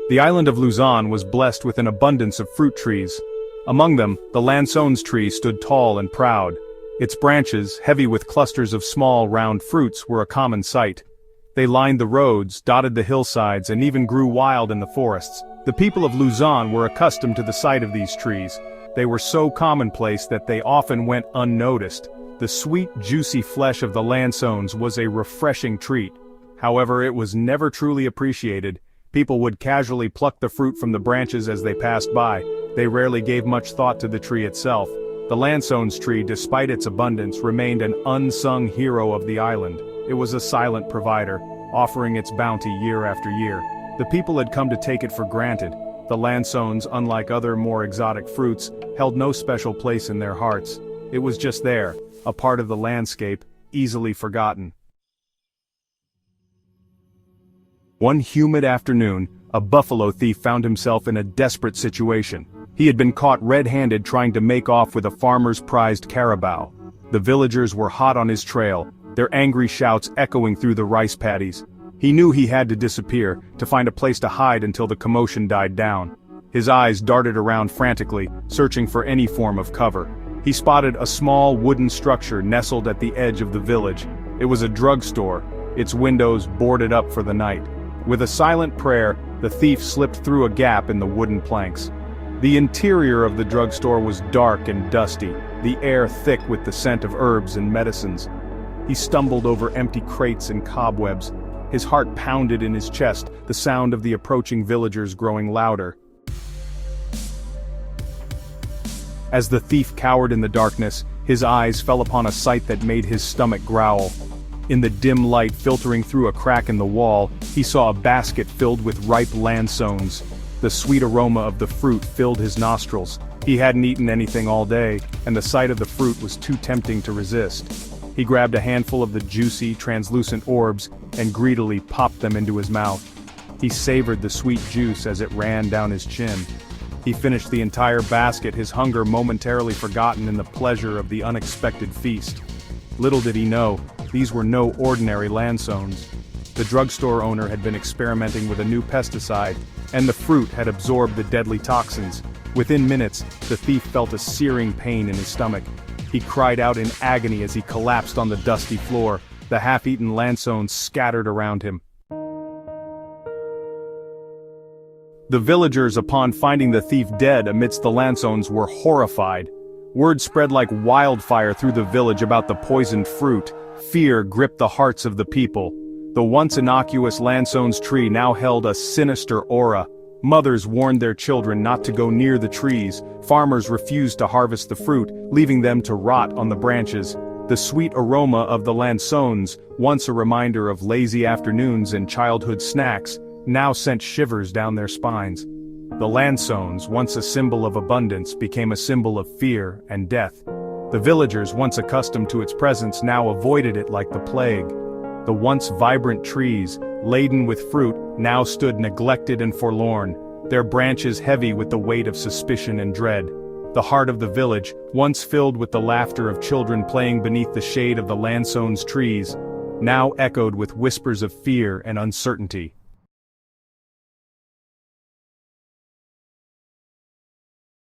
The island of Luzon was blessed with an abundance of fruit trees. Among them, the lansones tree stood tall and proud. Its branches, heavy with clusters of small, round fruits, were a common sight. They lined the roads, dotted the hillsides, and even grew wild in the forests. The people of Luzon were accustomed to the sight of these trees. They were so commonplace that they often went unnoticed. The sweet, juicy flesh of the lansones was a refreshing treat. However, it was never truly appreciated. People would casually pluck the fruit from the branches as they passed by. They rarely gave much thought to the tree itself. The lansones tree, despite its abundance, remained an unsung hero of the island. It was a silent provider, offering its bounty year after year. The people had come to take it for granted. The lansones, unlike other more exotic fruits, held no special place in their hearts. It was just there, a part of the landscape, easily forgotten. One humid afternoon, a buffalo thief found himself in a desperate situation. He had been caught red-handed trying to make off with a farmer's prized carabao. The villagers were hot on his trail, their angry shouts echoing through the rice paddies. He knew he had to disappear, to find a place to hide until the commotion died down. His eyes darted around frantically, searching for any form of cover. He spotted a small wooden structure nestled at the edge of the village. It was a drugstore, its windows boarded up for the night. With a silent prayer, the thief slipped through a gap in the wooden planks. The interior of the drugstore was dark and dusty, the air thick with the scent of herbs and medicines. He stumbled over empty crates and cobwebs. His heart pounded in his chest, the sound of the approaching villagers growing louder. As the thief cowered in the darkness, his eyes fell upon a sight that made his stomach growl. In the dim light filtering through a crack in the wall, he saw a basket filled with ripe lansones. The sweet aroma of the fruit filled his nostrils. He hadn't eaten anything all day, and the sight of the fruit was too tempting to resist. He grabbed a handful of the juicy, translucent orbs and greedily popped them into his mouth. He savored the sweet juice as it ran down his chin. He finished the entire basket, his hunger momentarily forgotten in the pleasure of the unexpected feast. Little did he know, these were no ordinary lansones. The drugstore owner had been experimenting with a new pesticide, and the fruit had absorbed the deadly toxins. Within minutes, the thief felt a searing pain in his stomach. He cried out in agony as he collapsed on the dusty floor, the half-eaten lansones scattered around him. The villagers, upon finding the thief dead amidst the lansones, were horrified. Word spread like wildfire through the village about the poisoned fruit. Fear gripped the hearts of the people. The once innocuous lansones tree now held a sinister aura. Mothers warned their children not to go near the trees. Farmers refused to harvest the fruit, leaving them to rot on the branches. The sweet aroma of the lansones, once a reminder of lazy afternoons and childhood snacks, now sent shivers down their spines. The lansones, once a symbol of abundance, became a symbol of fear and death. The villagers, once accustomed to its presence, now avoided it like the plague. The once vibrant trees, laden with fruit, now stood neglected and forlorn, their branches heavy with the weight of suspicion and dread. The heart of the village, once filled with the laughter of children playing beneath the shade of the lansones trees, now echoed with whispers of fear and uncertainty.